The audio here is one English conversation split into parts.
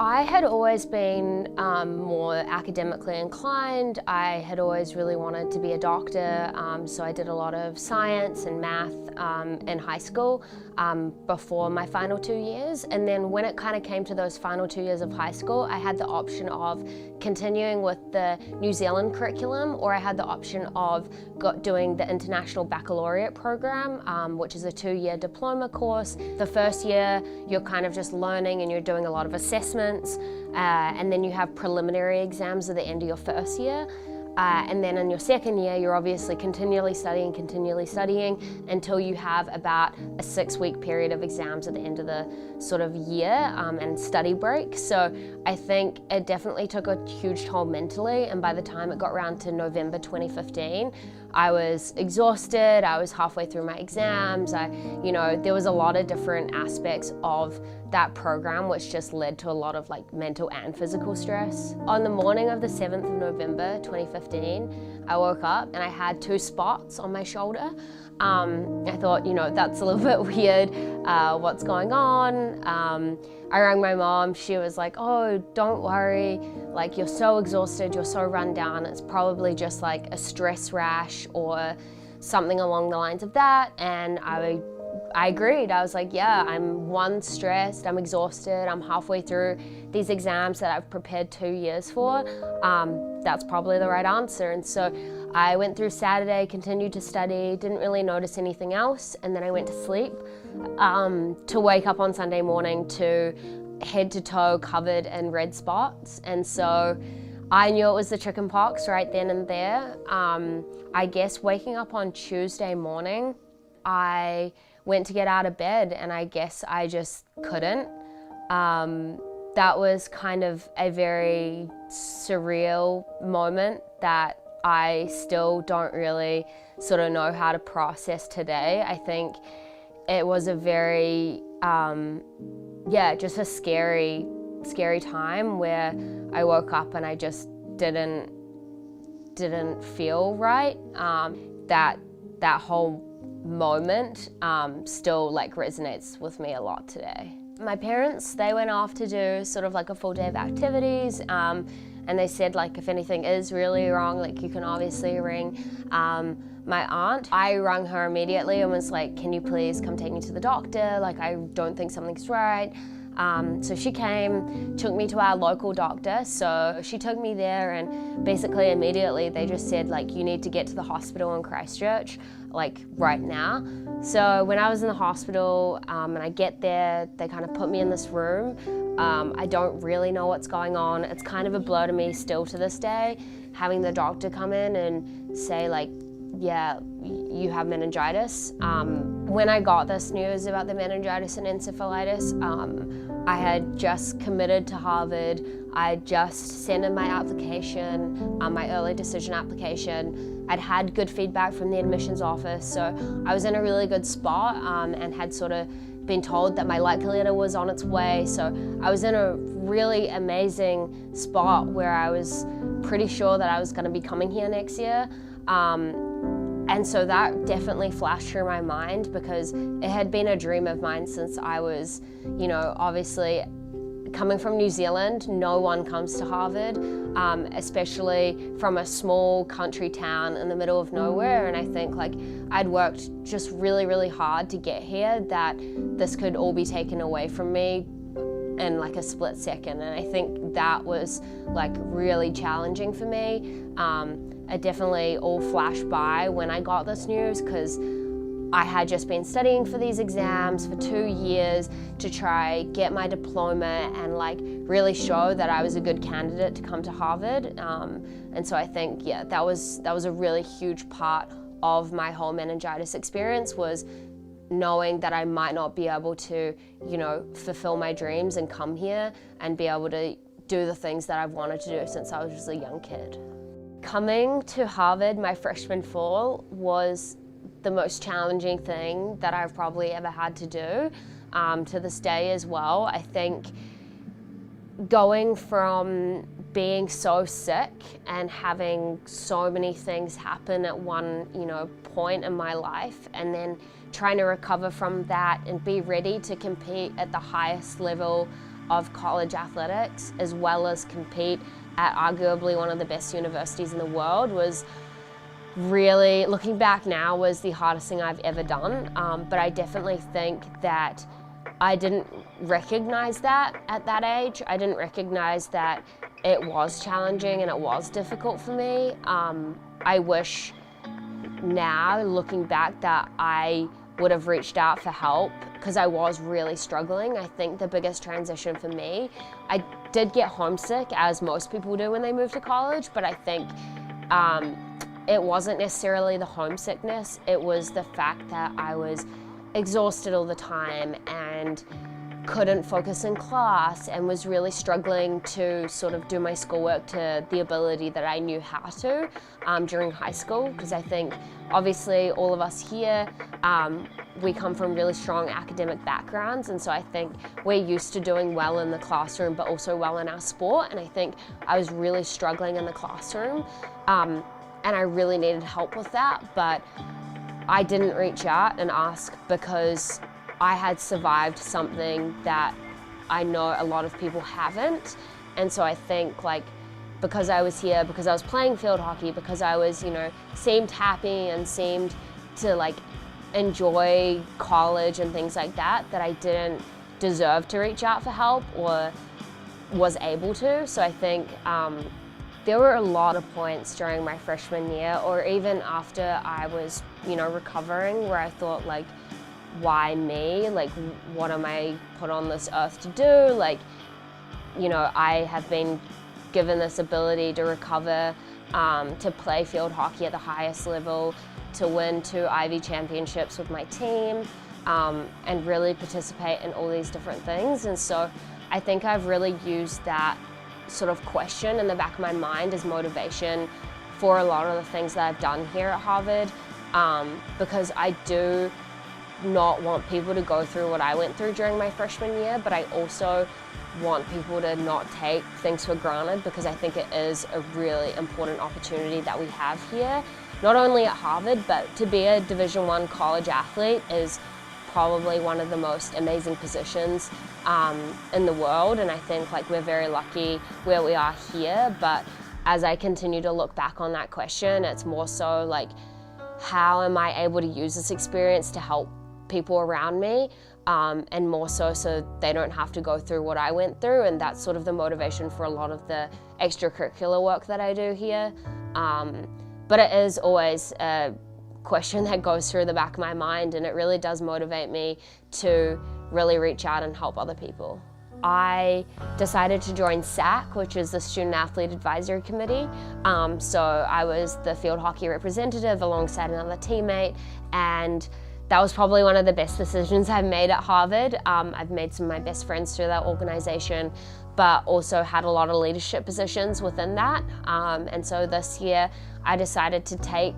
I had always been more academically inclined. I had always really wanted to be a doctor, so I did a lot of science and math in high school before my final 2 years. And then when it kind of came to those final 2 years of high school, I had the option of continuing with the New Zealand curriculum, or I had the option of doing the International Baccalaureate program, which is a 2-year diploma course. The first year, you're kind of just learning and you're doing a lot of assessments, and then you have preliminary exams at the end of your first year. And then in your second year, you're obviously continually studying until you have about a 6-week period of exams at the end of the sort of year and study break. So I think it definitely took a huge toll mentally, and by the time it got around to November 2015, I was exhausted, I was halfway through my exams, there was a lot of different aspects of that program which just led to a lot of mental and physical stress. On the morning of the 7th of November 2015, I woke up and I had 2 spots on my shoulder. I thought, that's a little bit weird, what's going on? I rang my mom, she was like, oh, don't worry, you're so exhausted, you're so run down, it's probably just a stress rash or something along the lines of that. And I agreed. I was like, yeah, I'm stressed, I'm exhausted, I'm halfway through these exams that I've prepared 2 years for. That's probably the right answer. And so I went through Saturday, continued to study, didn't really notice anything else, and then I went to sleep to wake up on Sunday morning to head to toe covered in red spots. And so I knew it was the chicken pox right then and there. I guess waking up on Tuesday morning, I went to get out of bed and I guess I just couldn't. That was kind of a very surreal moment that I still don't really sort of know how to process today. I think it was a very, just a scary time where I woke up and I just didn't feel right. That whole moment still resonates with me a lot today. My parents, they went off to do sort of a full day of activities, and they said if anything is really wrong, you can obviously ring my aunt. I rang her immediately and was like, can you please come take me to the doctor? I don't think something's right. So she came, took me to our local doctor. So she took me there, and basically immediately they just said you need to get to the hospital in Christchurch right now. So when I was in the hospital and I get there, they kind of put me in this room. I don't really know what's going on. It's kind of a blur to me still to this day, having the doctor come in and say yeah, you have meningitis. When I got this news about the meningitis and encephalitis, I had just committed to Harvard. I just sent in my application, my early decision application. I'd had good feedback from the admissions office, so I was in a really good spot and had sort of been told that my likely letter was on its way. So I was in a really amazing spot where I was pretty sure that I was going to be coming here next year. And so that definitely flashed through my mind, because it had been a dream of mine since I was, obviously coming from New Zealand. No one comes to Harvard, especially from a small country town in the middle of nowhere. And I think I'd worked just really, really hard to get here, that this could all be taken away from me in a split second. And I think that was really challenging for me. It definitely all flashed by when I got this news, because I had just been studying for these exams for 2 years to try get my diploma and really show that I was a good candidate to come to Harvard. And so I think, that was a really huge part of my whole meningitis experience, was knowing that I might not be able to, fulfill my dreams and come here and be able to do the things that I've wanted to do since I was just a young kid. Coming to Harvard my freshman fall was the most challenging thing that I've probably ever had to do, to this day as well. I think going from being so sick and having so many things happen at one, point in my life, and then trying to recover from that and be ready to compete at the highest level of college athletics as well as compete at arguably one of the best universities in the world was really, looking back now, was the hardest thing I've ever done. But I definitely think that I didn't recognize that at that age. I didn't recognize that it was challenging and it was difficult for me. I wish now, looking back, that I would have reached out for help because I was really struggling. I think the biggest transition for me, I did get homesick, as most people do when they move to college, but I think it wasn't necessarily the homesickness, it was the fact that I was exhausted all the time and couldn't focus in class and was really struggling to sort of do my schoolwork to the ability that I knew how to during high school, because I think obviously all of us here, we come from really strong academic backgrounds, and so I think we're used to doing well in the classroom but also well in our sport, and I think I was really struggling in the classroom and I really needed help with that, but I didn't reach out and ask because I had survived something that I know a lot of people haven't. And so I think, like, because I was here, because I was playing field hockey, because I was, seemed happy and seemed to like enjoy college and things like that, that I didn't deserve to reach out for help or was able to. So I think there were a lot of points during my freshman year, or even after I was, recovering, where I thought, like, why me? Like, what am I put on this earth to do? Like, I have been given this ability to recover, to play field hockey at the highest level, to win 2 Ivy championships with my team, and really participate in all these different things. And so I think I've really used that sort of question in the back of my mind as motivation for a lot of the things that I've done here at Harvard, because I do not want people to go through what I went through during my freshman year, but I also want people to not take things for granted, because I think it is a really important opportunity that we have here, not only at Harvard, but to be a Division I college athlete is probably one of the most amazing positions in the world, and I think like we're very lucky where we are here. But as I continue to look back on that question, it's more so like, how am I able to use this experience to help people around me, and more so they don't have to go through what I went through. And that's sort of the motivation for a lot of the extracurricular work that I do here. But it is always a question that goes through the back of my mind, and it really does motivate me to really reach out and help other people. I decided to join SAC, which is the Student Athlete Advisory Committee. So I was the field hockey representative alongside another teammate, and that was probably one of the best decisions I've made at Harvard. I've made some of my best friends through that organization, but also had a lot of leadership positions within that. And so this year I decided to take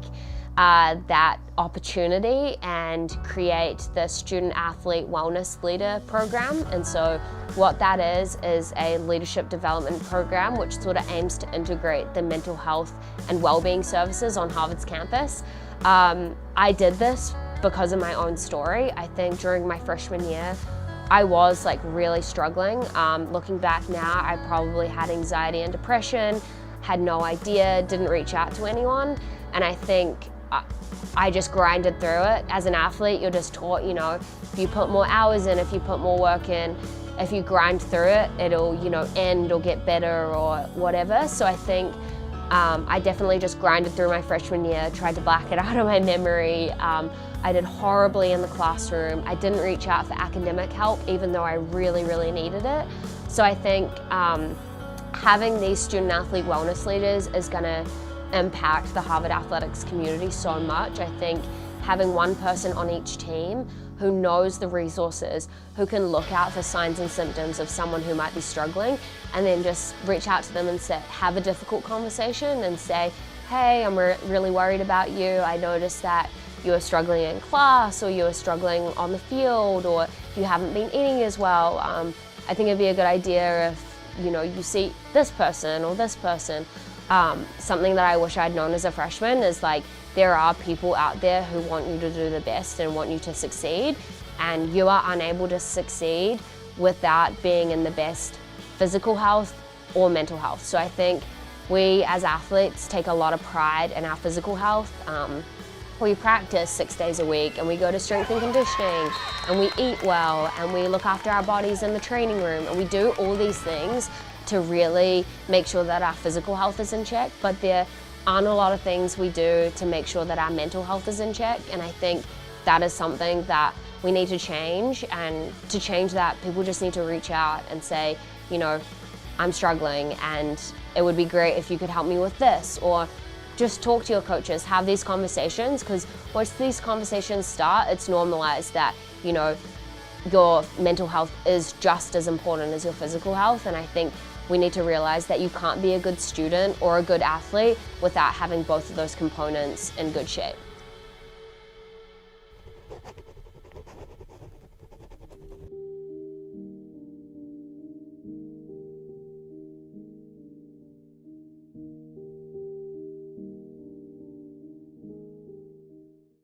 that opportunity and create the Student Athlete Wellness Leader Program. And so what that is a leadership development program which sort of aims to integrate the mental health and well-being services on Harvard's campus. I did this because of my own story. I think during my freshman year, I was like really struggling. Looking back now, I probably had anxiety and depression, had no idea, didn't reach out to anyone. And I think I just grinded through it. As an athlete, you're just taught, if you put more hours in, if you put more work in, if you grind through it, it'll, end or get better or whatever. So I think I definitely just grinded through my freshman year, tried to black it out of my memory. I did horribly in the classroom. I didn't reach out for academic help, even though I really, really needed it. So I think having these student athlete wellness leaders is gonna impact the Harvard athletics community so much. I think having one person on each team who knows the resources, who can look out for signs and symptoms of someone who might be struggling, and then just reach out to them and say, have a difficult conversation and say, hey, I'm really worried about you. I noticed that you were struggling in class, or you were struggling on the field, or you haven't been eating as well. I think it'd be a good idea if you see this person or this person. Something that I wish I'd known as a freshman is like, there are people out there who want you to do the best and want you to succeed, and you are unable to succeed without being in the best physical health or mental health. So I think we as athletes take a lot of pride in our physical health. We practice 6 days a week, and we go to strength and conditioning, and we eat well, and we look after our bodies in the training room, and we do all these things to really make sure that our physical health is in check, but there aren't a lot of things we do to make sure that our mental health is in check, and I think that is something that we need to change, and to change that, people just need to reach out and say, you know, I'm struggling and it would be great if you could help me with this, or just talk to your coaches, have these conversations, because once these conversations start, it's normalized that, you know, your mental health is just as important as your physical health, and I think we need to realize that you can't be a good student or a good athlete without having both of those components in good shape.